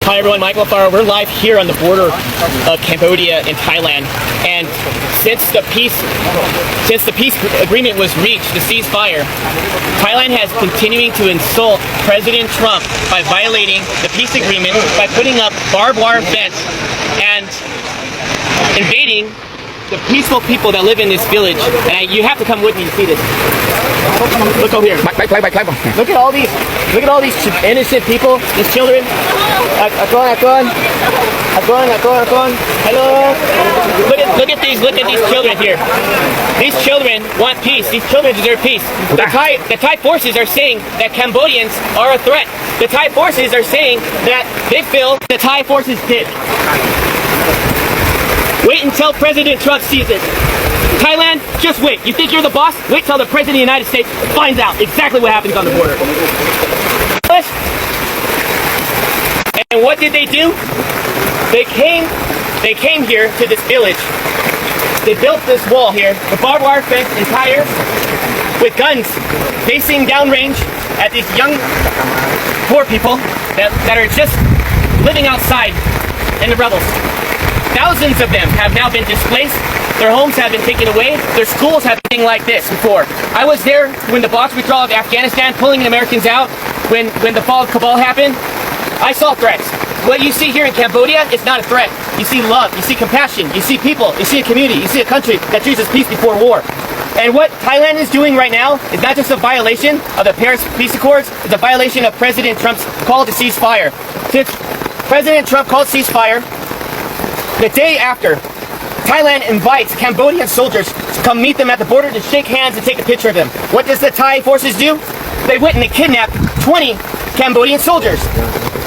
Hi everyone, Michael Alfaro. We're live here on the border of Cambodia and Thailand, and since the peace agreement was reached, the ceasefire, Thailand has continuing to insult President Trump by violating the peace agreement by putting up barbed wire fence and invading the peaceful people that live in this village. And you have to come with me to see this. Look over here. Look at all these innocent people, these children. Hello. Look at these children here. These children want peace. These children deserve peace. The Thai forces are saying that Cambodians are a threat. The Thai forces are saying that they feel the Thai forces did. Wait until President Trump sees it. Thailand, just wait. You think you're the boss? Wait till the President of the United States finds out exactly what happens on the border. And what did they do? They came here to this village. They built this wall here, the barbed wire fence entire, with guns facing downrange at these young, poor people that are just living outside and the rebels. Thousands of them have now been displaced. Their homes have been taken away. Their schools have been like this before. I was there when the box withdrawal of Afghanistan, pulling the Americans out, when the fall of Kabul happened. I saw threats. What you see here in Cambodia is not a threat. You see love, you see compassion, you see people, you see a community, you see a country that chooses peace before war. And what Thailand is doing right now is not just a violation of the Paris Peace Accords, it's a violation of President Trump's call to ceasefire. Since President Trump called ceasefire, the day after, Thailand invites Cambodian soldiers to come meet them at the border to shake hands and take a picture of them. What does the Thai forces do? They went and they kidnapped 20 Cambodian soldiers.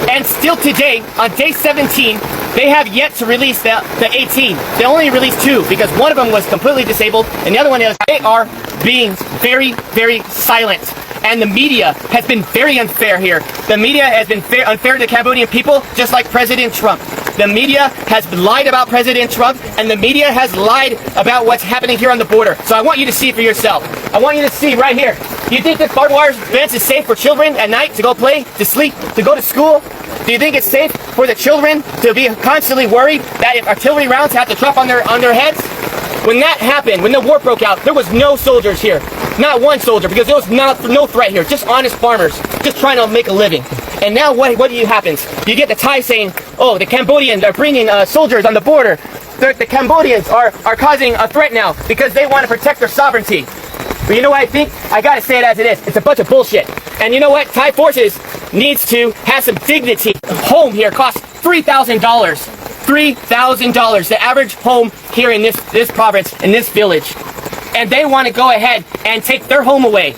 And still today, on day 17, they have yet to release the 18. They only released 2 because one of them was completely disabled and the other one is, they are being very, very silent. And the media has been very unfair here. The media has been unfair to the Cambodian people, just like President Trump. The media has lied about President Trump, and the media has lied about what's happening here on the border. So I want you to see for yourself. I want you to see right here. Do you think this barbed wire fence is safe for children at night to go play, to sleep, to go to school? Do you think it's safe for the children to be constantly worried that if artillery rounds have to drop on their heads? When that happened, when the war broke out, there was no soldiers here. Not one soldier, because there was no threat here. Just honest farmers, just trying to make a living. And now what happens? You get the Thai saying, oh, the Cambodians are bringing soldiers on the border. The Cambodians are causing a threat now because they want to protect their sovereignty. But you know what I think? I gotta say it as it is. It's a bunch of bullshit. And you know what? Thai forces needs to have some dignity. A home here costs $3,000. $3,000, the average home here in this province, in this village. And they want to go ahead and take their home away.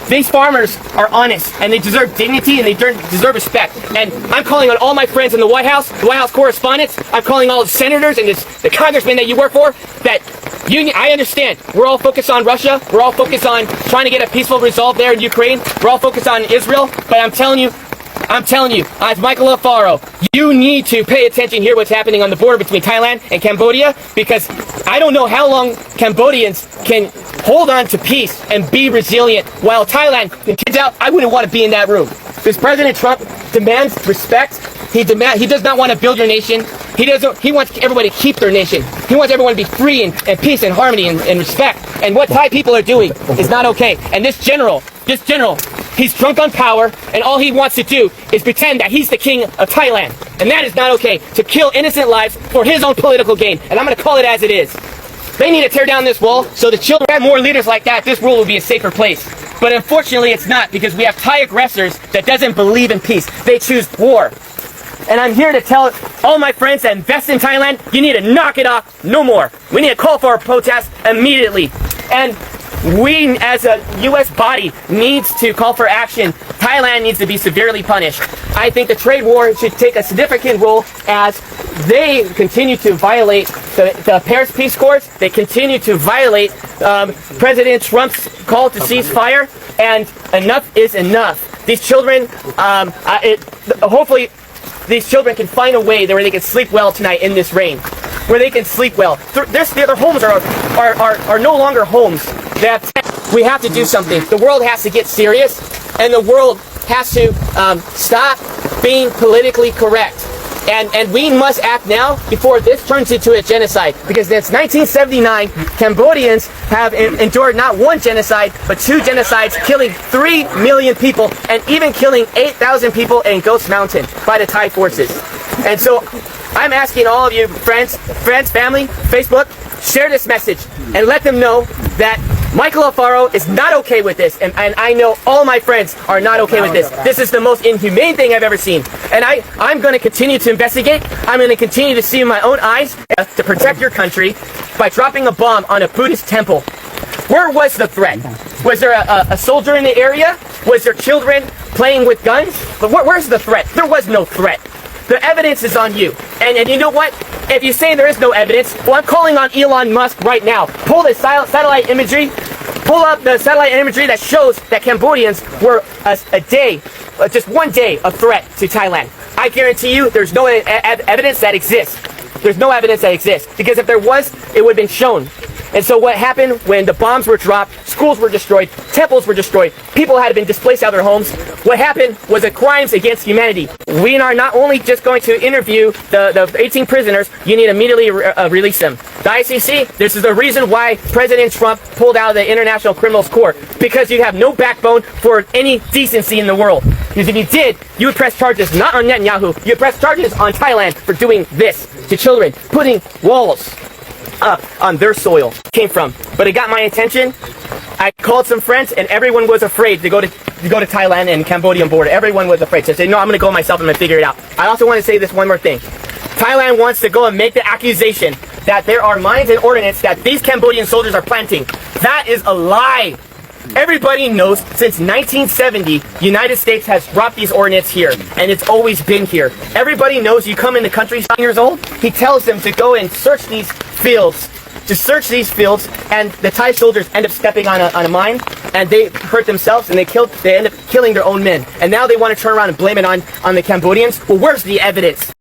These farmers are honest, and they deserve dignity, and they deserve respect. And I'm calling on all my friends in the White House correspondents. I'm calling all the senators and the congressmen that you work for, that I understand. We're all focused on Russia. We're all focused on trying to get a peaceful resolve there in Ukraine. We're all focused on Israel. But I'm telling you, as Michael Alfaro, you need to pay attention here what's happening on the border between Thailand and Cambodia, because I don't know how long Cambodians can hold on to peace and be resilient while Thailand kids out. I wouldn't want to be in that room. Because President Trump demands respect. He does not want to build your nation. He wants everybody to keep their nation. He wants everyone to be free and peace and harmony and respect. And what Thai people are doing is not okay. And this general, he's drunk on power, and all he wants to do is pretend that he's the king of Thailand. And that is not okay, to kill innocent lives for his own political gain. And I'm going to call it as it is. They need to tear down this wall so the children have more leaders like that. This world will be a safer place. But unfortunately, it's not, because we have Thai aggressors that doesn't believe in peace. They choose war. And I'm here to tell all my friends that invest in Thailand, you need to knock it off no more. We need to call for a protest immediately. And we, as a U.S. body, needs to call for action. Thailand needs to be severely punished. I think the trade war should take a significant role as they continue to violate the Paris Peace Accords. They continue to violate President Trump's call to ceasefire. And enough is enough. These children, hopefully, these children can find a way where they can sleep well tonight in this rain. Where they can sleep well. Their homes are no longer homes. We have to do something. The world has to get serious, and the world has to stop being politically correct. And we must act now before this turns into a genocide. Because since 1979, Cambodians have endured not one genocide, but two genocides, killing 3 million people and even killing 8,000 people in Ghost Mountain by the Thai forces. And so I'm asking all of you friends, family, Facebook, share this message and let them know that Michael Alfaro is not okay with this, and I know all my friends are not okay with this. This is the most inhumane thing I've ever seen. And I'm going to continue to investigate. I'm going to continue to see in my own eyes to protect your country by dropping a bomb on a Buddhist temple. Where was the threat? Was there a soldier in the area? Was there children playing with guns? But where's the threat? There was no threat. The evidence is on you. And you know what? If you say there is no evidence, well, I'm calling on Elon Musk right now. Pull the satellite imagery. Pull up the satellite imagery that shows that Cambodians were just one day, a threat to Thailand. I guarantee you there's no evidence that exists. There's no evidence that exists. Because if there was, it would have been shown. And so what happened when the bombs were dropped, schools were destroyed, temples were destroyed, people had been displaced out of their homes, what happened was the crimes against humanity. We are not only just going to interview the 18 prisoners, you need to immediately release them. The ICC, this is the reason why President Trump pulled out of the International Criminals Court, because you have no backbone for any decency in the world. Because if you did, you would press charges not on Netanyahu, you would press charges on Thailand for doing this to children, putting walls on their soil. Came from, but it got my attention. I called some friends, and everyone was afraid to go to Thailand and Cambodian border. Everyone was afraid. So I said, no, I'm going to go myself. I'm going to figure it out. I also want to say this one more thing. Thailand wants to go and make the accusation that there are mines and ordnance that these Cambodian soldiers are planting. That is a lie. Everybody knows since 1970, the United States has dropped these ordnance here, and it's always been here. Everybody knows you come in the country 9 years old, he tells them to go and search these fields, and the Thai soldiers end up stepping on a mine, and they hurt themselves, and they end up killing their own men. And now they want to turn around and blame it on the Cambodians. Well, where's the evidence?